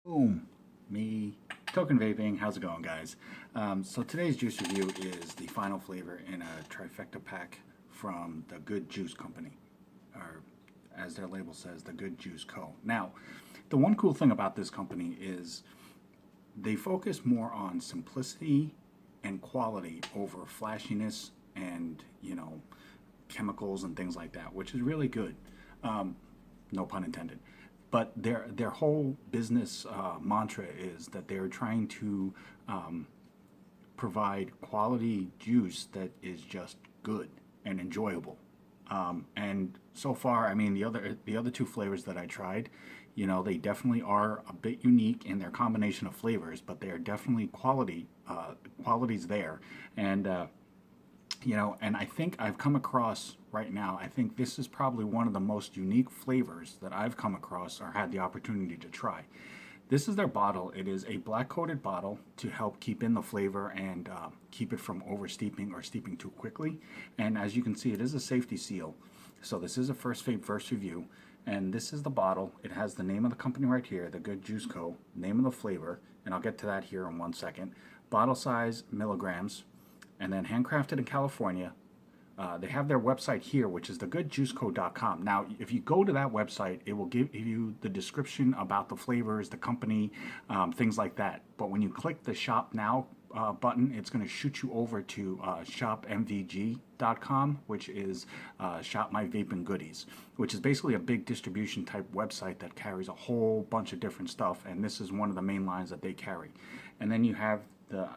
Boom, me, Token Vaping. How's it going, guys? So today's juice review is the final flavor in a trifecta pack from the Good Juice Company, or as their label says, the Good Juice Co. Now, the one cool thing about this company is they focus more on simplicity and quality over flashiness and, chemicals and things like that, which is really good. No pun intended. But their whole business mantra is that they're trying to provide quality juice that is just good and enjoyable. And so far, I mean, the other two flavors that I tried, they definitely are a bit unique in their combination of flavors, but they are definitely qualities there. And I think I've come across right now, I think this is probably one of the most unique flavors that I've come across or had the opportunity to try. This is their bottle. It is a black coated bottle to help keep in the flavor and keep it from over steeping or steeping too quickly. And as you can see, it is a safety seal. So this is a first vape, first review. And this is the bottle. It has the name of the company right here, the Good Juice Co., name of the flavor, and I'll get to that here in 1 second. Bottle size, milligrams, and then handcrafted in California. They have their website here, which is thegoodjuiceco.com. Now, if you go to that website, it will give you the description about the flavors, the company, things like that. But when you click the Shop Now button, it's going to shoot you over to shopmvg.com, which is Shop My Vape and Goodies, which is basically a big distribution type website that carries a whole bunch of different stuff. And this is one of the main lines that they carry. And then you have the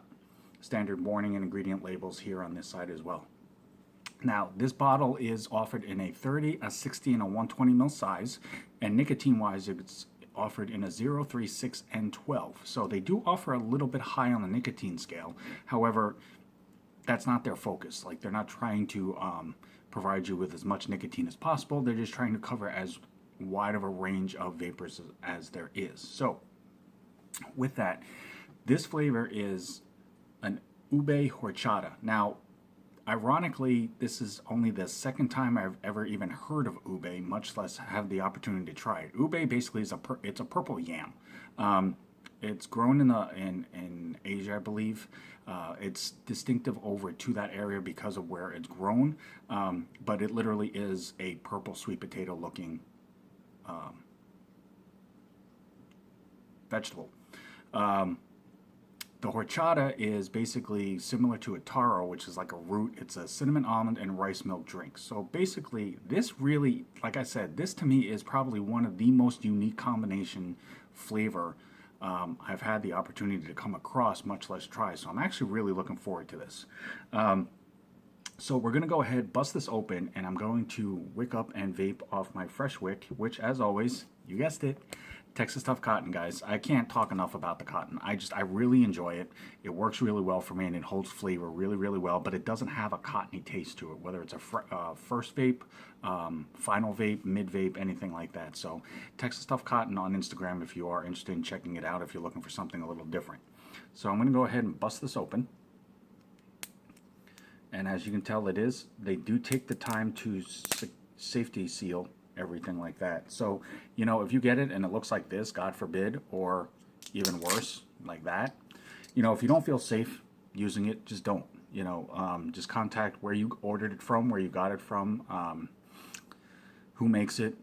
standard warning and ingredient labels here on this side as well. Now, this bottle is offered in a 30, a 60, and a 120 ml size, and nicotine-wise, it's offered in a 0, 3, 6, and 12. So they do offer a little bit high on the nicotine scale. However, that's not their focus. Like, they're not trying to provide you with as much nicotine as possible. They're just trying to cover as wide of a range of vapors as there is. So, with that, this flavor is an Ube Horchata. Now, ironically, this is only the second time I've ever even heard of ube, much less have the opportunity to try it. Ube basically is it's a purple yam. It's grown in Asia, I believe. It's distinctive over to that area because of where it's grown, but it literally is a purple sweet potato looking vegetable. The horchata is basically similar to a taro, which is like a root. It's a cinnamon, almond, and rice milk drink. So basically, this really, like I said, this to me is probably one of the most unique combination flavor I've had the opportunity to come across, much less try. So I'm actually really looking forward to this. So we're going to go ahead, bust this open, and I'm going to wick up and vape off my fresh wick, which, as always, you guessed it, Texas Tough Cotton, guys. I can't talk enough about the cotton. I really enjoy it. It works really well for me, and it holds flavor really, really well, but it doesn't have a cottony taste to it, whether it's a first vape, final vape, mid vape, anything like that. So Texas Tough Cotton on Instagram if you are interested in checking it out, if you're looking for something a little different. So I'm going to go ahead and bust this open. And as you can tell, they do take the time to safety seal everything like that. So, if you get it and it looks like this, God forbid, or even worse, like that, if you don't feel safe using it, just don't. Just contact where you ordered it from, where you got it from, who makes it,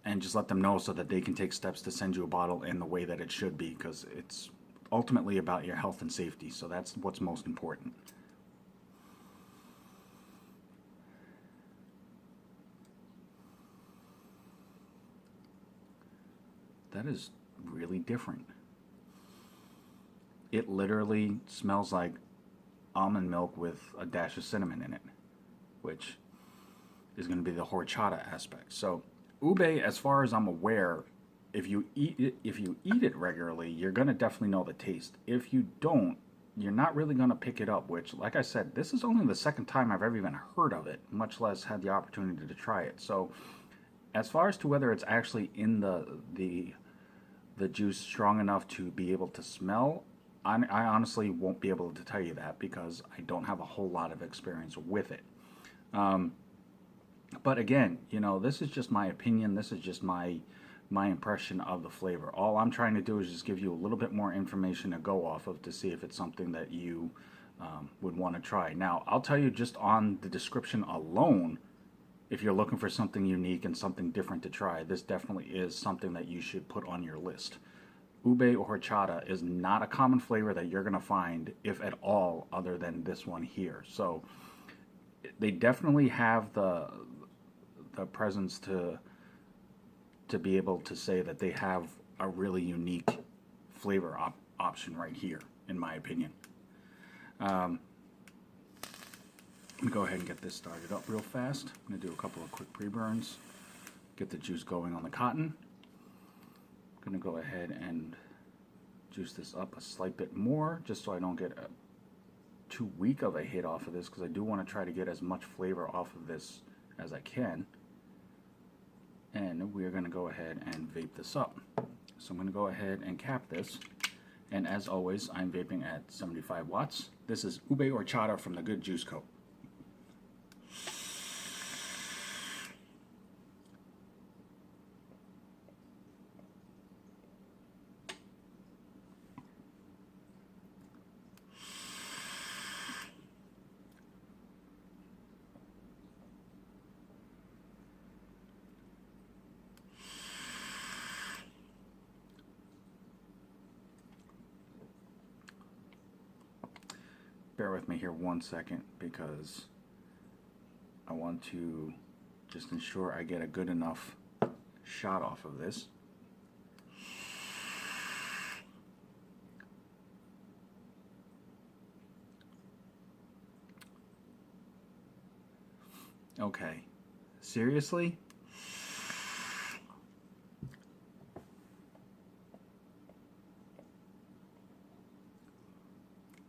and just let them know so that they can take steps to send you a bottle in the way that it should be, because it's ultimately about your health and safety. So that's what's most important. That is really different. It literally smells like almond milk with a dash of cinnamon in it, which is going to be the horchata aspect. So ube, as far as I'm aware, if you eat it regularly, you're going to definitely know the taste. If you don't, you're not really going to pick it up, which, like I said, this is only the second time I've ever even heard of it, much less had the opportunity to try it. So as far as to whether it's actually in the juice strong enough to be able to smell, I honestly won't be able to tell you that because I don't have a whole lot of experience with it. But again, this is just my opinion. This is just my my impression of the flavor. All I'm trying to do is just give you a little bit more information to go off of to see if it's something that you would want to try. Now, I'll tell you just on the description alone, if you're looking for something unique and something different to try, this definitely is something that you should put on your list. Ube Horchata is not a common flavor that you're going to find, if at all, other than this one here. So they definitely have the presence to be able to say that they have a really unique flavor option right here, in my opinion. Let me go ahead and get this started up real fast. I'm going to do a couple of quick pre-burns, get the juice going on the cotton. I'm going to go ahead and juice this up a slight bit more, just so I don't get too weak of a hit off of this, because I do want to try to get as much flavor off of this as I can. And we're going to go ahead and vape this up. So I'm going to go ahead and cap this. And as always, I'm vaping at 75 watts. This is Ube Horchata from the Good Juice Co. Bear with me here 1 second, because I want to just ensure I get a good enough shot off of this. Okay, seriously?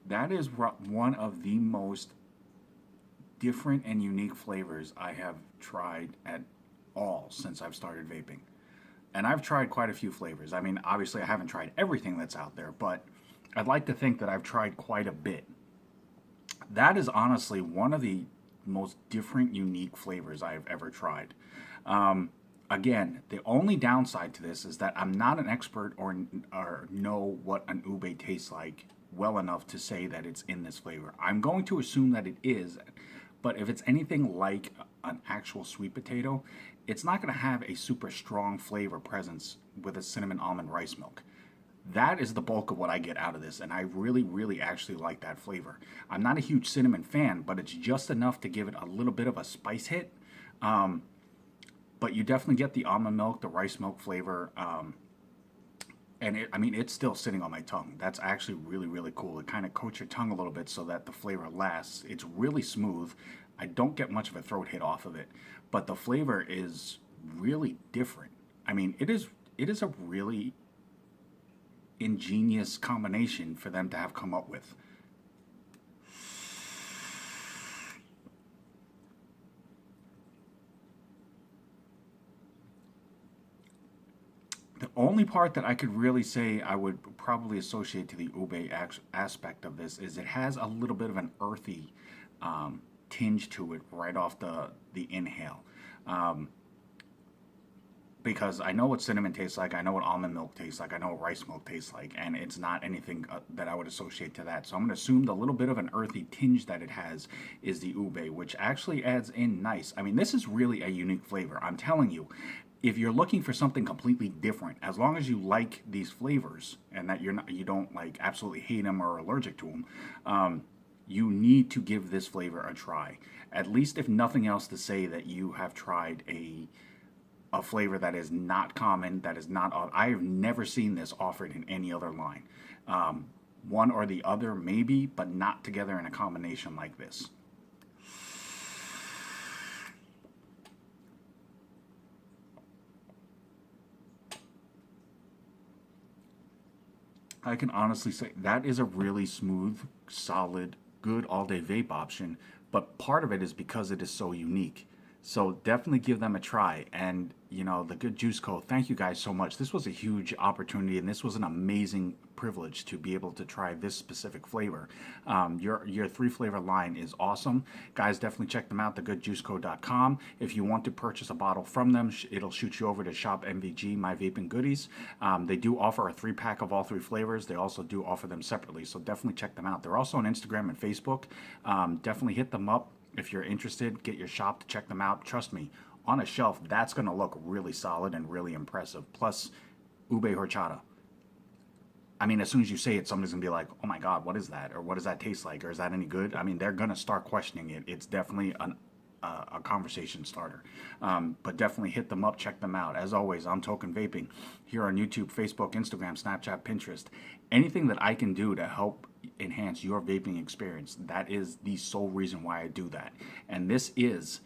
That is one of the most different and unique flavors I have tried at all since I've started vaping. And I've tried quite a few flavors. I mean, obviously I haven't tried everything that's out there, but I'd like to think that I've tried quite a bit. That is honestly one of the most different, unique flavors I've ever tried. Again, the only downside to this is that I'm not an expert or know what an ube tastes like well enough to say that it's in this flavor. I'm going to assume that it is, but if it's anything like an actual sweet potato, it's not going to have a super strong flavor presence with a cinnamon almond rice milk. That is the bulk of what I get out of this, and I really, really actually like that flavor. I'm not a huge cinnamon fan, but it's just enough to give it a little bit of a spice hit. But you definitely get the almond milk, the rice milk flavor, and it's still sitting on my tongue. That's actually really, really cool. It kind of coats your tongue a little bit so that the flavor lasts. It's really smooth. I don't get much of a throat hit off of it, but the flavor is really different. I mean, it is a really ingenious combination for them to have come up with. The only part that I could really say I would probably associate to the ube aspect of this is it has a little bit of an earthy tinge to it right off the inhale. Because I know what cinnamon tastes like, I know what almond milk tastes like, I know what rice milk tastes like, and it's not anything that I would associate to that. So I'm going to assume the little bit of an earthy tinge that it has is the ube, which actually adds in nice. I mean, this is really a unique flavor. I'm telling you, if you're looking for something completely different, as long as you like these flavors and that you don't like absolutely hate them or are allergic to them, you need to give this flavor a try. At least if nothing else to say that you have tried a flavor that is not common, that is not, I have never seen this offered in any other line. One or the other maybe, but not together in a combination like this. I can honestly say that is a really smooth, solid, good all-day vape option, but part of it is because it is so unique. So definitely give them a try. And, you know, the Good Juice Co., thank you guys so much. This was a huge opportunity, and this was an amazing privilege to be able to try this specific flavor. Your three flavor line is awesome. Guys, definitely check them out, thegoodjuiceco.com. If you want to purchase a bottle from them, it'll shoot you over to Shop MVG, My Vaping Goodies. They do offer a 3-pack of all 3 flavors. They also do offer them separately, so definitely check them out. They're also on Instagram and Facebook. Definitely hit them up. If you're interested, get your shop to check them out. Trust me, on a shelf, that's going to look really solid and really impressive. Plus, Ube Horchata. I mean, as soon as you say it, somebody's going to be like, oh my God, what is that? Or what does that taste like? Or is that any good? I mean, they're going to start questioning it. It's definitely a conversation starter. But definitely hit them up, check them out. As always, I'm Token Vaping here on YouTube, Facebook, Instagram, Snapchat, Pinterest. Anything that I can do to help enhance your vaping experience, that is the sole reason why I do that. And this is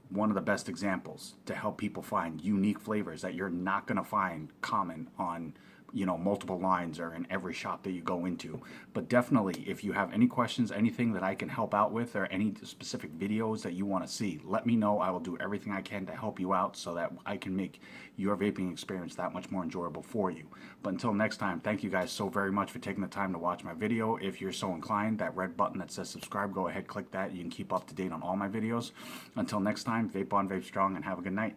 one of the best examples to help people find unique flavors that you're not going to find common on, you know, multiple lines or in every shop that you go into. But definitely, if you have any questions, anything that I can help out with, or any specific videos that you want to see, let me know. I will do everything I can to help you out so that I can make your vaping experience that much more enjoyable for you. But until next time, thank you guys so very much for taking the time to watch my video. If you're so inclined, that red button that says subscribe, go ahead, click that. You can keep up to date on all my videos. Until next time, vape on, vape strong, and have a good night.